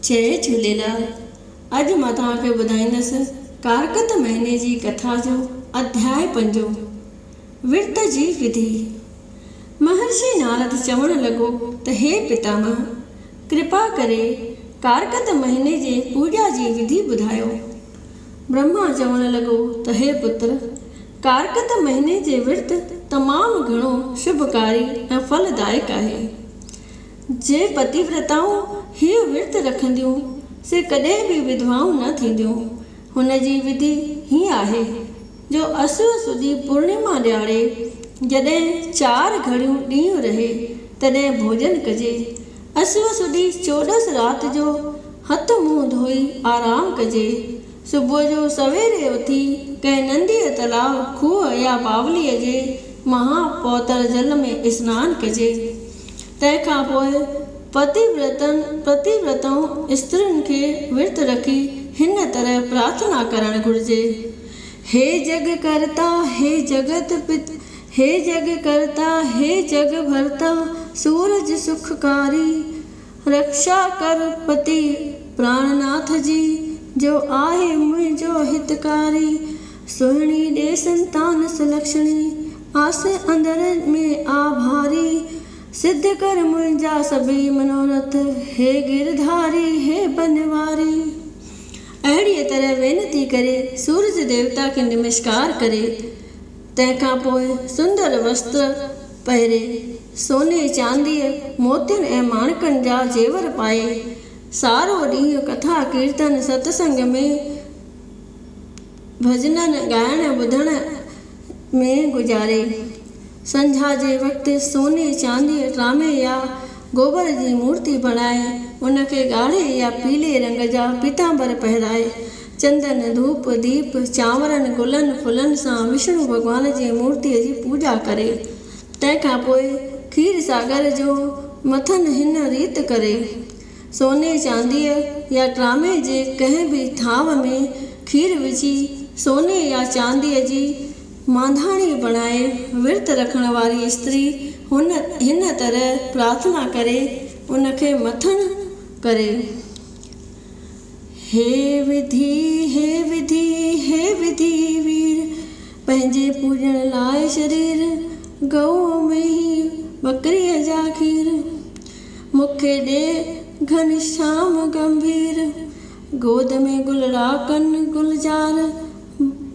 जय झूलेलाल। अॼु मां तव्हांखे ॿुधाईंदसि कारकत महीने जी कथा जो अध्याय 5 विर्त जी विधि। महर्षि नारद चवण लॻो त हे पितामह, कृपा करे कारकत महीने जे पूॼा जी विधि ॿुधायो। ब्रह्मा चवण लॻो त हे पुत्र, कारकत महीने जे विर्त तमामु घणो शुभकारी ऐं फलदायक आहे। जे पतिव्रताऊं हीउ विर्त रखंदियूं से कॾहिं बि विधवाऊं न थींदियूं। हुन जी विधि हीअ आहे जो असुर सुदी पूर्णिमा ॾियारे जॾहिं 4 घड़ियूं ॾींहुं रहे तॾहिं भोजन कजे। असुर सुदी चोॾस राति जो हथ मुंहुं धोई आराम कजे। सुबुह जो सवेरे उथी कंहिं नंदीअ तलाउ खूह या बावलीअ जे महापौतर जल में सनानु कजे। तंहिंखां पोइ पतिव्रताऊं स्त्रियुनि खे विर्त रखी हिन तरह प्रार्थना करणु घुरिजे। हे जग करता, हे जगत पिता, हे जग करता, हे जग भरता, सूरज सुखकारी, रक्षा कर पति प्राणनाथ जी, जो आहे मुंहिंजो हितकारी। सुहिणी ॾे संतान सुलक्षणी, आस अंदर में आभारी, सिद्ध कर मुंहिंजा सभी मनोरथ, हे गिरधारी, हे बनवारी। अहिड़ीअ तरह वेनती करे सूरज देवता खे नमस्कार करे तंहिंखां पोइ सुंदर वस्त्र पहिरे, सोने चांदीअ मोतियुनि ऐं माणकनि जा जेवर पाए सारो ॾींहुं कथा कीर्तन सत्संग में भजननि ॻाइण ॿुधण में गुज़ारे। संझा जे वक़्तु सोने चांदीअ ट्रामे या गोबर जी मूर्ति बणाए उनखे ॻाढ़े या पीले रंग जा पीतांबर पहिराए चंदन धूप दीप चांवरनि गुलनि फुलनि सां विष्णु भॻवान जी मूर्तिअ जी पूॼा करे। तंहिंखां पोइ खीर सागर जो मथन हिन रीत करे। सोने चांदीअ या ट्रामे जे कंहिं बि थांव में खीर विझी सोने या चांदीअ जी मांधाणी बणाए विर्त रखण वारी स्त्री हिन तरह प्रार्थना करे उनखे मथन करे। हे विधि, हे विधि, हे विधि वीर, पंहिंजे पूॼण लाइ शरीर, गऊ में ही बकरीअ जा खीर, मूंखे ॾे घनश्याम गंभीर, गोद में गुलड़ाकन गुलजार,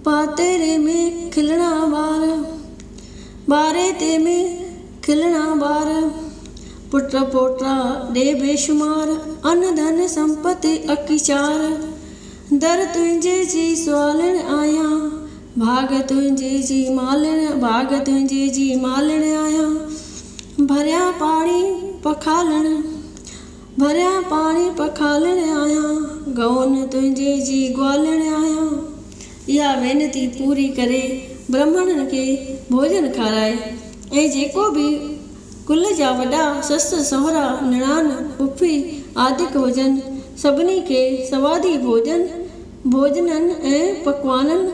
पातेरे में खिलणा बार, बारे ते में खिलणा बार, पुट पोटा ॾे बेशुमार, अन धन संपत्ति अकीचार, दर तुंहिंजे जी सवालण आहियां, भाग तुंहिंजे जी मालण, भाग तुंहिंजे जी मालण आहियां, भरिया पाणी पखालण, भरिया पाणी पखालण आहियां, गौन तुंहिंजे जी ग्वालण आहियां। इहा वेनती पूरी करे ब्राह्मणनि खे भोजन खाराए ऐं जेको बि कुल जा वॾा ससु सहुरा निणान पुफी आदिक हुजनि सभिनी खे सवादी भोजननि ऐं पकवाननि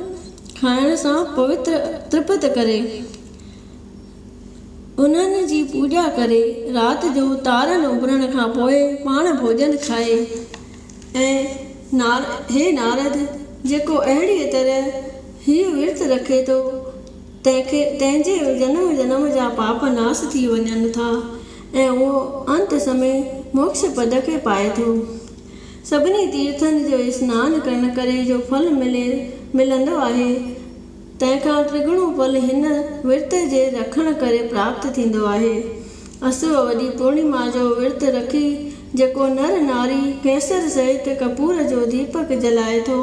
खाइण सां पवित्र तृप्त करे उन्हनि जी पूॼा करे राति जो तारनि उभरण खां पोइ पाण भोजन खाए। ऐं हे नारद, जेको अहिड़ीअ तरह हीउ विर्त रखे थो तंहिंजे जनम जनम जा पाप नाश थी वञनि था ऐं उहो अंत समय मोक्ष पद खे पाए थो। सभिनी तीर्थनि जो सनानु करण करे जो फल मिलंदो आहे तंहिंखां त्रिगुणो फल हिन विर्त जे रखण करे प्राप्त थींदो आहे। असुर वॾी पूर्णिमा जो विर्त रखी जेको नर नारी केसर सहित कपूर जो दीपक जलाए थो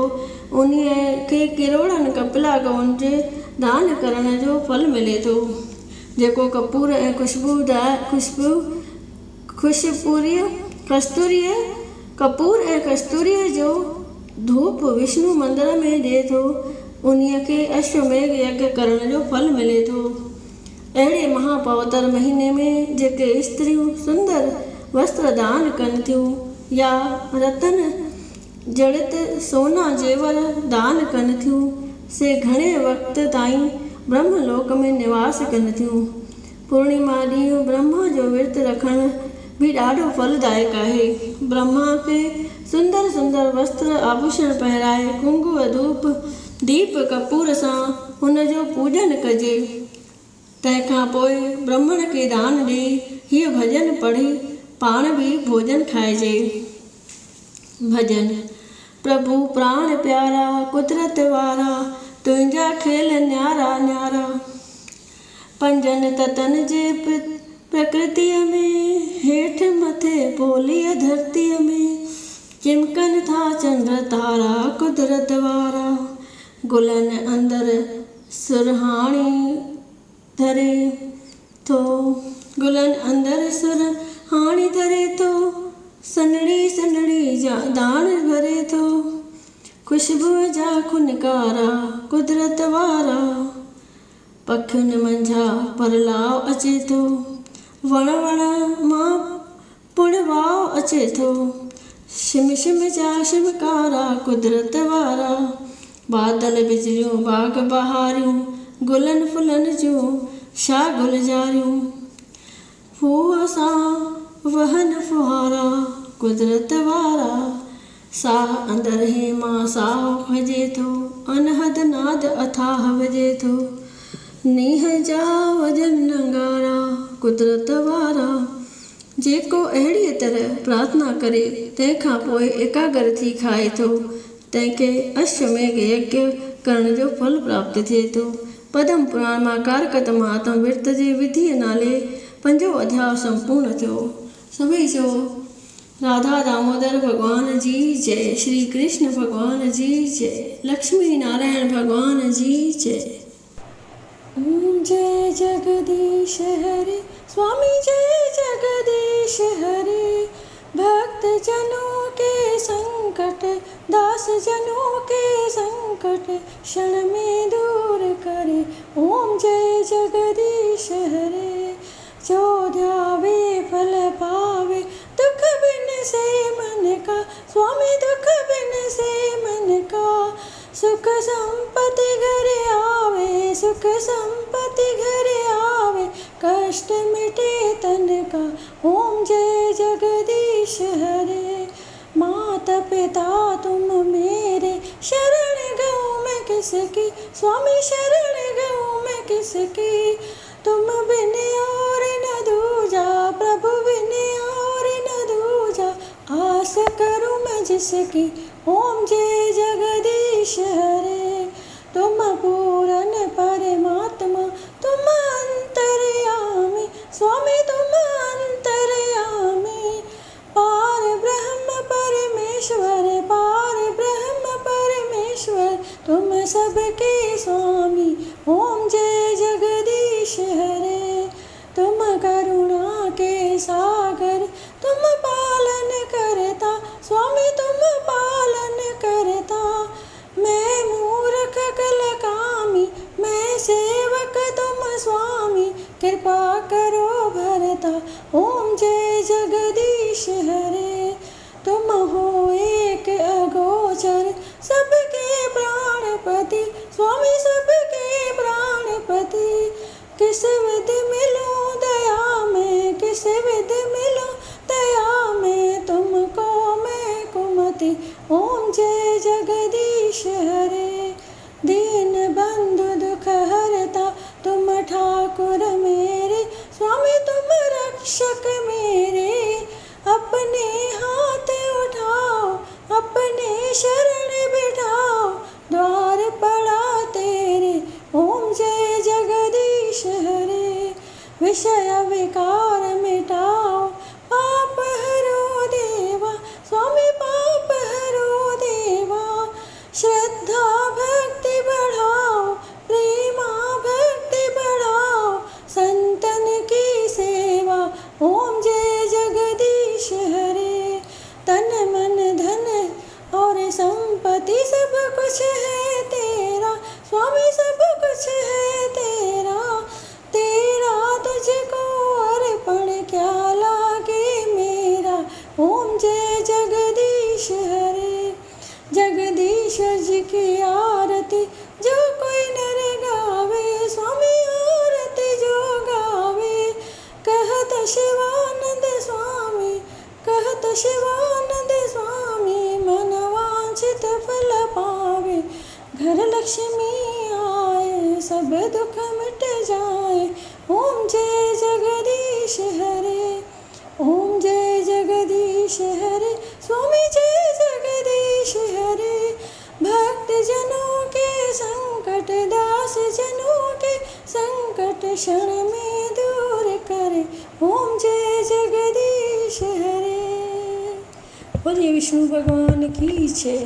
उन्हीअ खे किरोड़नि कपिला गऊं जे दान करण जो फल मिले थो। जेको कपूर ऐं कपूर ऐं कस्तूरीअ जो धूप विष्णु मंदिर में ॾिए थो उन्हीअ खे अश्वमेघ यज्ञ करण जो फल मिले थो। अहिड़े महापवित्र महीने में जेके स्त्रियूं सुंदर वस्त्र दान कनि थियूं या रतन जड़ित सोना जेवर दान कनि थियूं से घणे वक़्त ताईं ब्रह्मलोक में निवास कनि थियूं। पूर्णिमा ॾींहुं ब्रह्मा जो विर्त रखण भी ॾाढो फलदायक आहे। ब्रह्मा खे सुंदर सुंदर वस्त्र आभूषण पहिराए कुंगु धूप दीप कपूर सां हुन जो पूॼन कजे। तंहिंखां पोइ ब्राह्मण खे दान ॾेई हीअ भॼन पढ़ी पाण बि भोजन खाइजे। भॼन। प्रभु प्राण प्यारा कुदरत वारा तुंहिंजा खेल न्यारा न्यारा। पंजनि ततन जे प्रकृतिअ में हेठि मथे ॿोलीअ धरतीअ में चिमकनि था चंद्र तारा कुदरत वारा। गुलनि अंदरि सुरहाणी धरे थो गुलनि अंदरि सुरहाणी धरे थो सनड़ी सनड़ी दाण भरे थो ख़ुशबूअ जा खुनकारा कुदरत वारा। पखियुनि मंझा परलाव अचे थो वण वण मां पुणवाव अचे थो शिम शिम जा शिमकारा कुदरत वारा। बादल बिजलियूं बाग बहारियूं गुलनि फुलनि जूं छा गुलजारियूं फूह सां वहनि फुहारा कुदरत वारा। साह अंदरि हेमां साह खजे थो अनहद नाद अथाह वजे थो नीह जा वजन नंगारा कुदरत वारा। जेको अहिड़ीअ तरह प्रार्थना करे तंहिंखां पोइ एकाग्र थी खाए थो तंहिंखे अश्वमेघ यज्ञ करण जो फल प्राप्त थिए थो। पद्म पुराण मां कारकत महात्म विर्त जे विधिअ नाले 5 अध्याय संपूर्ण थियो। सभई चओ राधा दामोदर भगवान जी जय। श्री कृष्ण भगवान जी जय। लक्ष्मी नारायण भगवान जी जय। ओम जय जगदीश हरे स्वामी जय जगदीश हरे। भक्त जनों के संकट दास जनों के संकट क्षण में दूर करे। ओम जय जगदीश हरे। जो ध्यावे फल पावे दुख बिन से मन का स्वामी दुख बिन से मन का। सुख संपत्ति घर आवे सुख संपत्ति घर आवे कष्ट मिटे तन का। ओम जय जगदीश हरे। माता पिता तुम मेरे शरण गऊँ मैं किसकी स्वामी शरण गऊँ मैं किसकी। तुम बिन और न दूजा प्रभु बिन और न दूजा आस करूँ मैं जिसकी। ओम जय जगदीश हरे। तुम पूर्ण परमात्मा तुम अंतर्यामी स्वामी तुम अंतर्यामी। पार ब्रह्म परमेश्वर तुम सबके स्वामी। ओम जय जगदीश हरे। तुम करुणा के सागर तुम पालन करता स्वामी तुम पालन करता। मैं मूर्ख कलकामी मैं सेवक तुम स्वामी कृपा करो भरता। ओम जय जगदीश हरे। तुम हो एक अगोचर सबके प्राणपति स्वामी सबके प्राणपति। किस विध मिलूं दया में किस विध मिलूं दया में तुमको मैं कुमति। ओम जय जगदीश हरे। दीन बंधु दुख हरता तुम ठाकुर मेरे स्वामी तुम रक्षक मेरे। अपने हाथ उठाओ अपने शरण बिठाओ द्वार पड़ा तेरे। ओम जय जगदीश हरे। विषय विकार मिटाओ पाप हरो देवा स्वामी पाप हरो देवा। श्रद्धा घर लक्ष्मी आए, सब दुख मिट जाए। ओम जय जगदीश हरे, ओम जय जगदीश हरे, स्वामी जय जगदीश हरे। भक्त जनों के संकट, दास जनों के संकट क्षण में दूर करे। ओम जय जगदीश हरे। बोलिए विष्णु भगवान की जय।